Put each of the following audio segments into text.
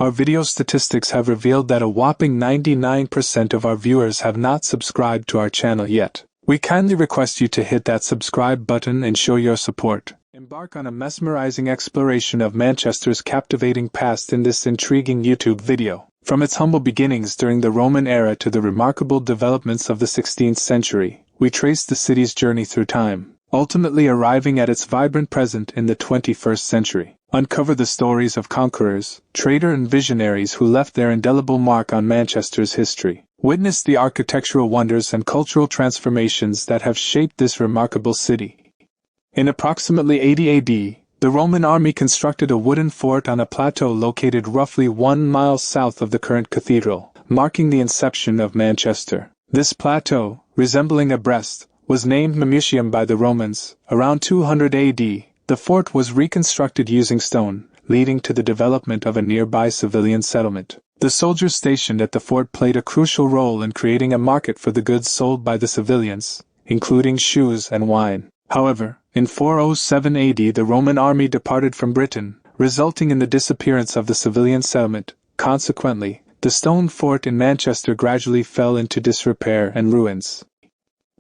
our video statistics have revealed that a whopping 99% of our viewers have not subscribed to our channel yet. We kindly request you to hit that subscribe button and show your support. Embark on a mesmerizing exploration of Manchester's captivating past in this intriguing YouTube video. From its humble beginnings during the Roman era to the remarkable developments of the 16th century, we trace the city's journey through time, ultimately arriving at its vibrant present in the 21st century. Uncover the stories of conquerors, traders and visionaries who left their indelible mark on Manchester's history. Witness the architectural wonders and cultural transformations that have shaped this remarkable city. In approximately 80 AD, the Roman army constructed a wooden fort on a plateau located roughly 1 mile south of the current cathedral, marking the inception of Manchester. This plateau, resembling a breast, was named Memutium by the Romans. Around 200 AD, the fort was reconstructed using stone, leading to the development of a nearby civilian settlement. The soldiers stationed at the fort played a crucial role in creating a market for the goods sold by the civilians, including shoes and wine. However, in 407 AD the Roman army departed from Britain, resulting in the disappearance of the civilian settlement. Consequently, the stone fort in Manchester gradually fell into disrepair and ruins.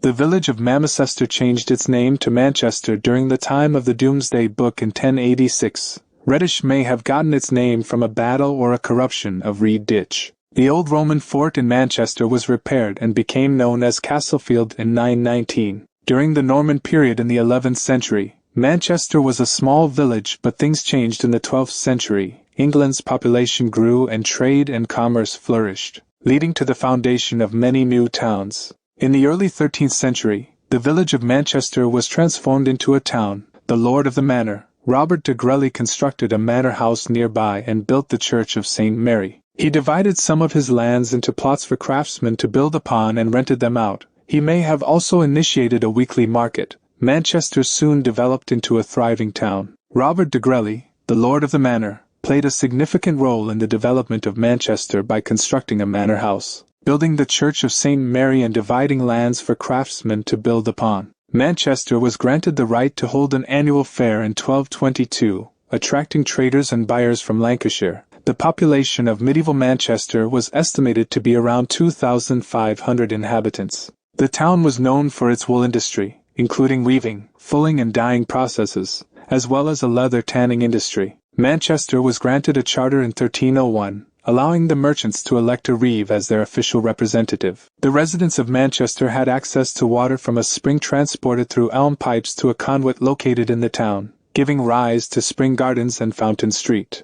The village of Manchester changed its name to Manchester during the time of the Domesday Book in 1086. Reddish may have gotten its name from a battle or a corruption of Reed Ditch. The old Roman fort in Manchester was repaired and became known as Castlefield in 919. During the Norman period in the 11th century, Manchester was a small village, but things changed in the 12th century. England's population grew and trade and commerce flourished, leading to the foundation of many new towns. In the early 13th century, the village of Manchester was transformed into a town. The lord of the manor, Robert de Grelly, constructed a manor house nearby and built the church of St. Mary. He divided some of his lands into plots for craftsmen to build upon and rented them out. He may have also initiated a weekly market. Manchester soon developed into a thriving town. Robert de Grelly, the lord of the manor, played a significant role in the development of Manchester by constructing a manor house, building the church of St. Mary and dividing lands for craftsmen to build upon. Manchester was granted the right to hold an annual fair in 1222, attracting traders and buyers from Lancashire. The population of medieval Manchester was estimated to be around 2,500 inhabitants. The town was known for its wool industry, including weaving, fulling and dyeing processes, as well as a leather tanning industry. Manchester was granted a charter in 1301, allowing the merchants to elect a reeve as their official representative. The residents of Manchester had access to water from a spring transported through elm pipes to a conduit located in the town, giving rise to Spring Gardens and Fountain Street.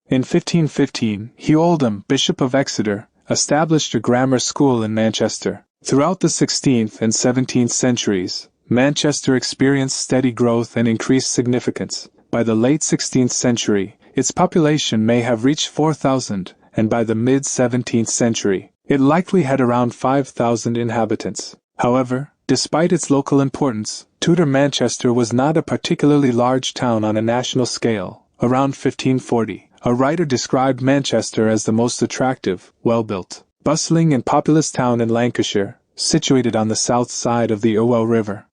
In 1515, Hugh Oldham, Bishop of Exeter, established a grammar school in Manchester. Throughout the 16th and 17th centuries, Manchester experienced steady growth and increased significance. By the late 16th century, its population may have reached 4,000, and by the mid-17th century, it likely had around 5,000 inhabitants. However, despite its local importance, Tudor Manchester was not a particularly large town on a national scale. Around 1540, a writer described Manchester as the most attractive, well-built, bustling and populous town in Lancashire, situated on the south side of the Irwell River.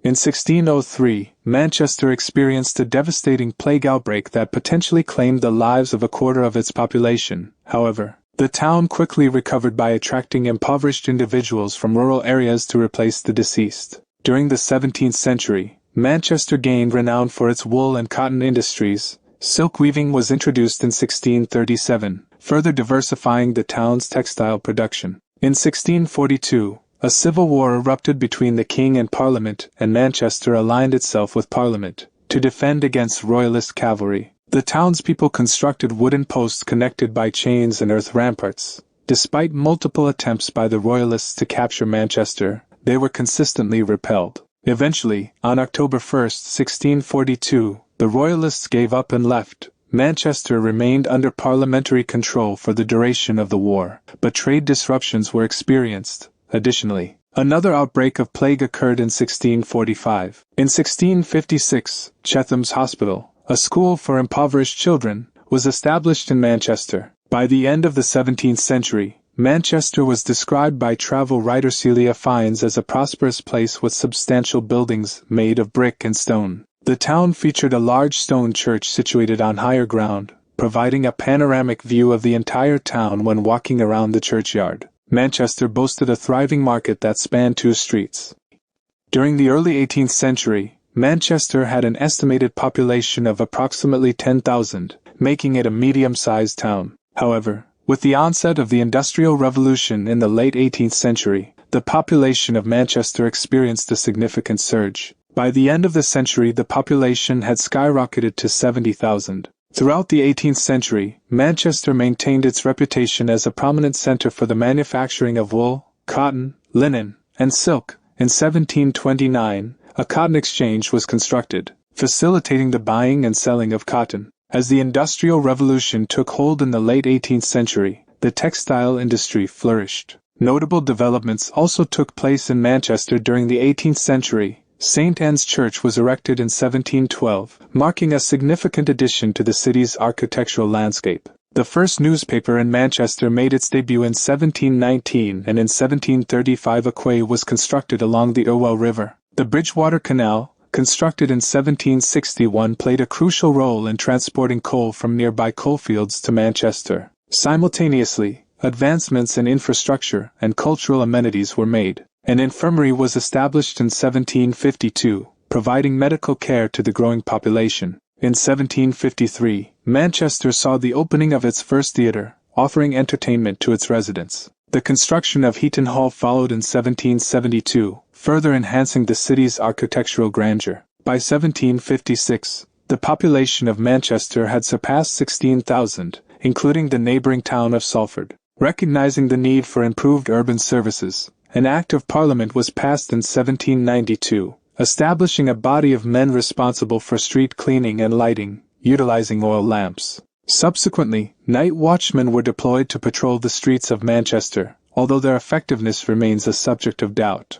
In 1603, Manchester experienced a devastating plague outbreak that potentially claimed the lives of a quarter of its population. However, the town quickly recovered by attracting impoverished individuals from rural areas to replace the deceased. During the 17th century, Manchester gained renown for its wool and cotton industries. Silk weaving was introduced in 1637, further diversifying the town's textile production. In 1642, a civil war erupted between the king and Parliament, and Manchester aligned itself with Parliament to defend against royalist cavalry. The townspeople constructed wooden posts connected by chains and earth ramparts. Despite multiple attempts by the royalists to capture Manchester, they were consistently repelled. Eventually, on October 1, 1642, the royalists gave up and left. Manchester remained under parliamentary control for the duration of the war, but trade disruptions were experienced. Additionally, another outbreak of plague occurred in 1645. In 1656, Chetham's Hospital, a school for impoverished children, was established in Manchester. By the end of the 17th century, Manchester was described by travel writer Celia Fiennes as a prosperous place with substantial buildings made of brick and stone. The town featured a large stone church situated on higher ground, providing a panoramic view of the entire town when walking around the churchyard. Manchester boasted a thriving market that spanned 2 streets. During the early 18th century, Manchester had an estimated population of approximately 10,000, making it a medium-sized town. However, with the onset of the Industrial Revolution in the late 18th century, the population of Manchester experienced a significant surge. By the end of the century, the population had skyrocketed to 70,000. Throughout the 18th century, Manchester maintained its reputation as a prominent center for the manufacturing of wool, cotton, linen, and silk. In 1729, a cotton exchange was constructed, facilitating the buying and selling of cotton. As the Industrial Revolution took hold in the late 18th century, the textile industry flourished. Notable developments also took place in Manchester during the 18th century. St. Anne's Church was erected in 1712, marking a significant addition to the city's architectural landscape. The first newspaper in Manchester made its debut in 1719, and in 1735 a quay was constructed along the Irwell River. The Bridgewater Canal, constructed in 1761, played a crucial role in transporting coal from nearby coalfields to Manchester. Simultaneously, advancements in infrastructure and cultural amenities were made. An infirmary was established in 1752, providing medical care to the growing population. In 1753, Manchester saw the opening of its first theatre, offering entertainment to its residents. The construction of Heaton Hall followed in 1772, further enhancing the city's architectural grandeur. By 1756, the population of Manchester had surpassed 16,000, including the neighbouring town of Salford. Recognizing the need for improved urban services, an Act of Parliament was passed in 1792, establishing a body of men responsible for street cleaning and lighting, utilizing oil lamps. Subsequently, night watchmen were deployed to patrol the streets of Manchester, although their effectiveness remains a subject of doubt.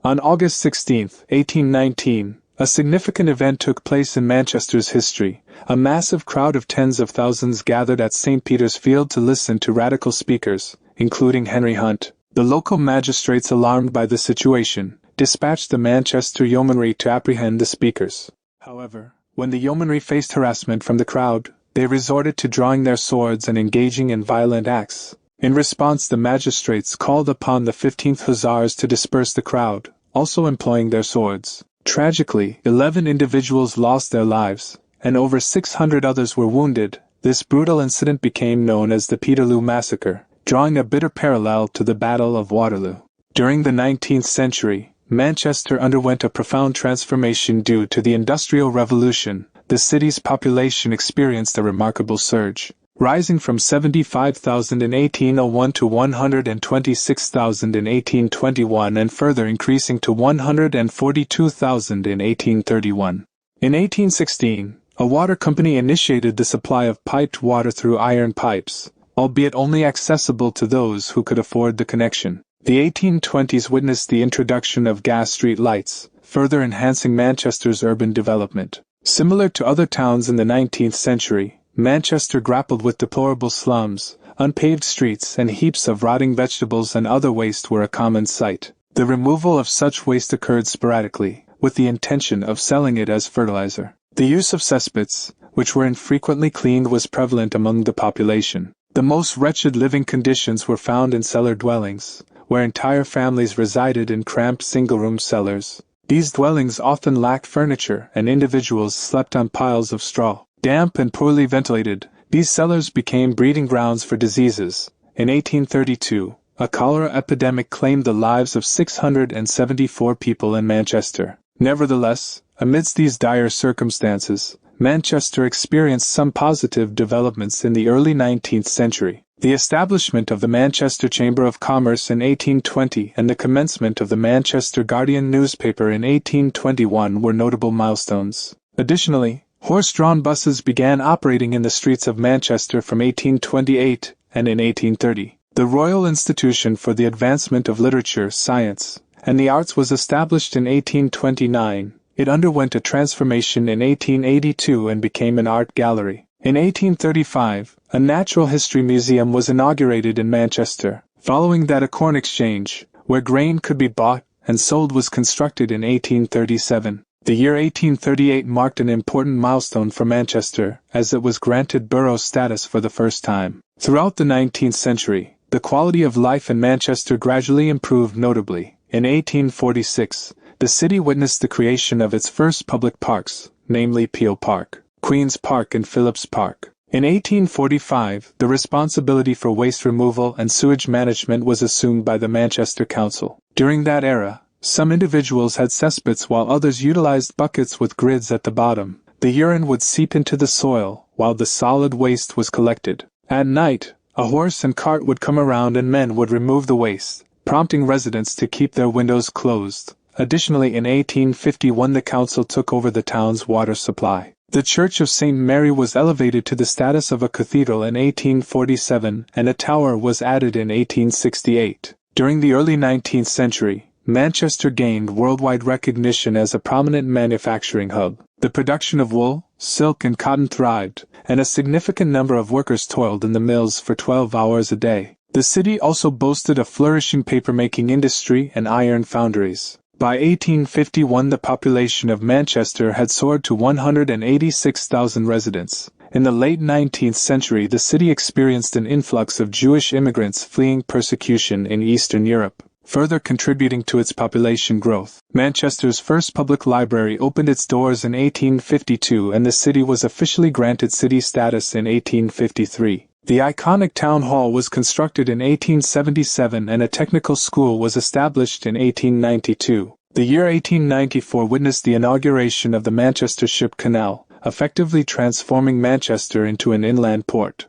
On August 16, 1819, a significant event took place in Manchester's history. A massive crowd of tens of thousands gathered at St. Peter's Field to listen to radical speakers, including Henry Hunt. The local magistrates, alarmed by the situation, dispatched the Manchester Yeomanry to apprehend the speakers. However, when the Yeomanry faced harassment from the crowd, they resorted to drawing their swords and engaging in violent acts. In response, the magistrates called upon the 15th Hussars to disperse the crowd, also employing their swords. Tragically, 11 individuals lost their lives, and over 600 others were wounded. This brutal incident became known as the Peterloo Massacre, drawing a bitter parallel to the Battle of Waterloo. During the 19th century, Manchester underwent a profound transformation due to the Industrial Revolution. The city's population experienced a remarkable surge, rising from 75,000 in 1801 to 126,000 in 1821 and further increasing to 142,000 in 1831. In 1816, a water company initiated the supply of piped water through iron pipes, albeit only accessible to those who could afford the connection. The 1820s witnessed the introduction of gas street lights, further enhancing Manchester's urban development. Similar to other towns in the 19th century, Manchester grappled with deplorable slums, unpaved streets, and heaps of rotting vegetables and other waste were a common sight. The removal of such waste occurred sporadically, with the intention of selling it as fertilizer. The use of cesspits, which were infrequently cleaned, was prevalent among the population. The most wretched living conditions were found in cellar dwellings, where entire families resided in cramped single-room cellars. These dwellings often lacked furniture, and individuals slept on piles of straw. Damp and poorly ventilated, these cellars became breeding grounds for diseases. In 1832, a cholera epidemic claimed the lives of 674 people in Manchester. Nevertheless, amidst these dire circumstances, Manchester experienced some positive developments in the early 19th century. The establishment of the Manchester Chamber of Commerce in 1820 and the commencement of the Manchester Guardian newspaper in 1821 were notable milestones. Additionally, horse-drawn buses began operating in the streets of Manchester from 1828, and in 1830, the Royal Institution for the Advancement of Literature, Science, and the Arts was established in 1829. It underwent a transformation in 1882 and became an art gallery. In 1835, a natural history museum was inaugurated in Manchester. Following that, a corn exchange, where grain could be bought and sold, was constructed in 1837. The year 1838 marked an important milestone for Manchester, as it was granted borough status for the first time. Throughout the 19th century, the quality of life in Manchester gradually improved notably. In 1846, the city witnessed the creation of its first public parks, namely Peel Park, Queen's Park and Phillips Park. In 1845, the responsibility for waste removal and sewage management was assumed by the Manchester Council. During that era, some individuals had cesspits while others utilized buckets with grids at the bottom. The urine would seep into the soil, while the solid waste was collected. At night, a horse and cart would come around and men would remove the waste, prompting residents to keep their windows closed. Additionally, in 1851 the council took over the town's water supply. The Church of St. Mary was elevated to the status of a cathedral in 1847, and a tower was added in 1868. During the early 19th century, Manchester gained worldwide recognition as a prominent manufacturing hub. The production of wool, silk and cotton thrived, and a significant number of workers toiled in the mills for 12 hours a day. The city also boasted a flourishing papermaking industry and iron foundries. By 1851 the population of Manchester had soared to 186,000 residents. In the late 19th century the city experienced an influx of Jewish immigrants fleeing persecution in Eastern Europe, further contributing to its population growth. Manchester's first public library opened its doors in 1852 and the city was officially granted city status in 1853. The iconic town hall was constructed in 1877 and a technical school was established in 1892. The year 1894 witnessed the inauguration of the Manchester Ship Canal, effectively transforming Manchester into an inland port.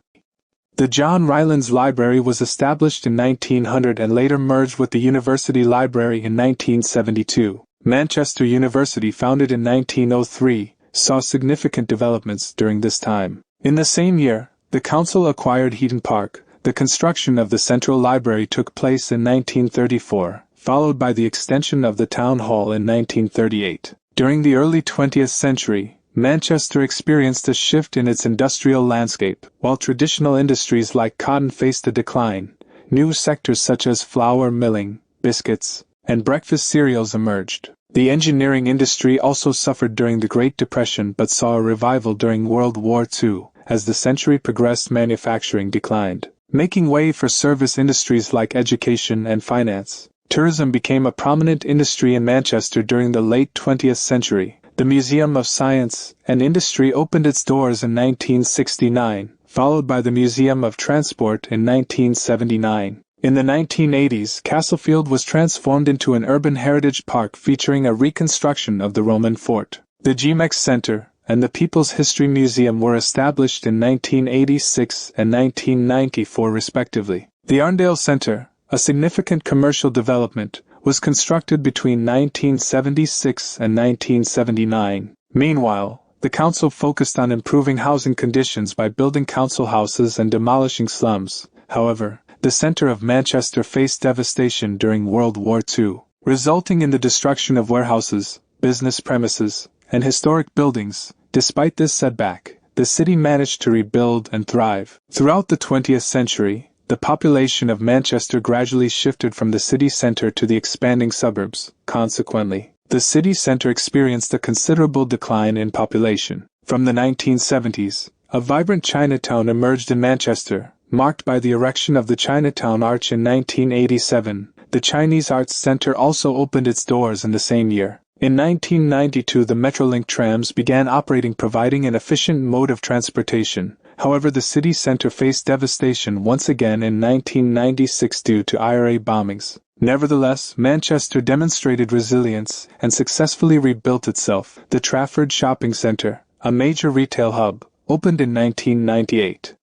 The John Rylands Library was established in 1900 and later merged with the University Library in 1972. Manchester University, founded in 1903, saw significant developments during this time. In the same year, the council acquired Heaton Park. The construction of the Central Library took place in 1934, followed by the extension of the Town Hall in 1938. During the early 20th century, Manchester experienced a shift in its industrial landscape. While traditional industries like cotton faced a decline, new sectors such as flour milling, biscuits, and breakfast cereals emerged. The engineering industry also suffered during the Great Depression but saw a revival during World War II. As the century progressed, manufacturing declined, making way for service industries like education and finance. Tourism became a prominent industry in Manchester during the late 20th century. The Museum of Science and Industry opened its doors in 1969, followed by the Museum of Transport in 1979. In the 1980s, Castlefield was transformed into an urban heritage park featuring a reconstruction of the Roman fort. The GMEX Center and the People's History Museum were established in 1986 and 1994 respectively. The Arndale Center, a significant commercial development, was constructed between 1976 and 1979. Meanwhile, the council focused on improving housing conditions by building council houses and demolishing slums. However, the center of Manchester faced devastation during World War II, resulting in the destruction of warehouses, business premises, and historic buildings. Despite this setback, the city managed to rebuild and thrive. Throughout the 20th century, the population of Manchester gradually shifted from the city center to the expanding suburbs. Consequently, the city center experienced a considerable decline in population. From the 1970s, a vibrant Chinatown emerged in Manchester, marked by the erection of the Chinatown Arch in 1987. The Chinese Arts Center also opened its doors in the same year. In 1992, the Metrolink trams began operating, providing an efficient mode of transportation. However, the city center faced devastation once again in 1996 due to IRA bombings. Nevertheless, Manchester demonstrated resilience and successfully rebuilt itself. The Trafford Shopping Centre, a major retail hub, opened in 1998.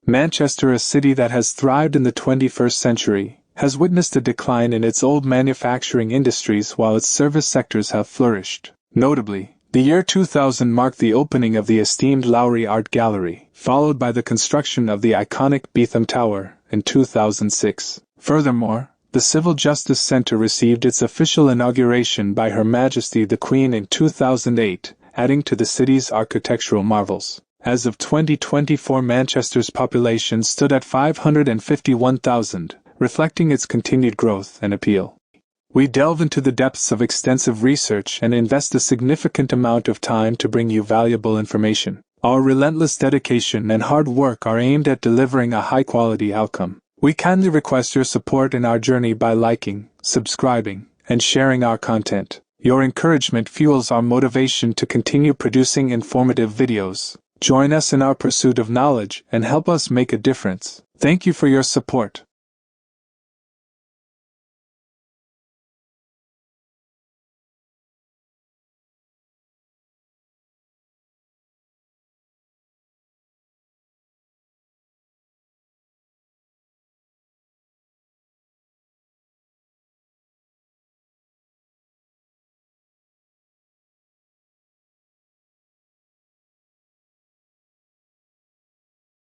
Manchester, a city that has thrived in the 21st century, has witnessed a decline in its old manufacturing industries while its service sectors have flourished. Notably, the year 2000 marked the opening of the esteemed Lowry Art Gallery, followed by the construction of the iconic Beetham Tower in 2006. Furthermore, the Civil Justice Centre received its official inauguration by Her Majesty the Queen in 2008, adding to the city's architectural marvels. As of 2024, Manchester's population stood at 551,000. Reflecting its continued growth and appeal. We delve into the depths of extensive research and invest a significant amount of time to bring you valuable information. Our relentless dedication and hard work are aimed at delivering a high-quality outcome. We kindly request your support in our journey by liking, subscribing, and sharing our content. Your encouragement fuels our motivation to continue producing informative videos. Join us in our pursuit of knowledge and help us make a difference. Thank you for your support.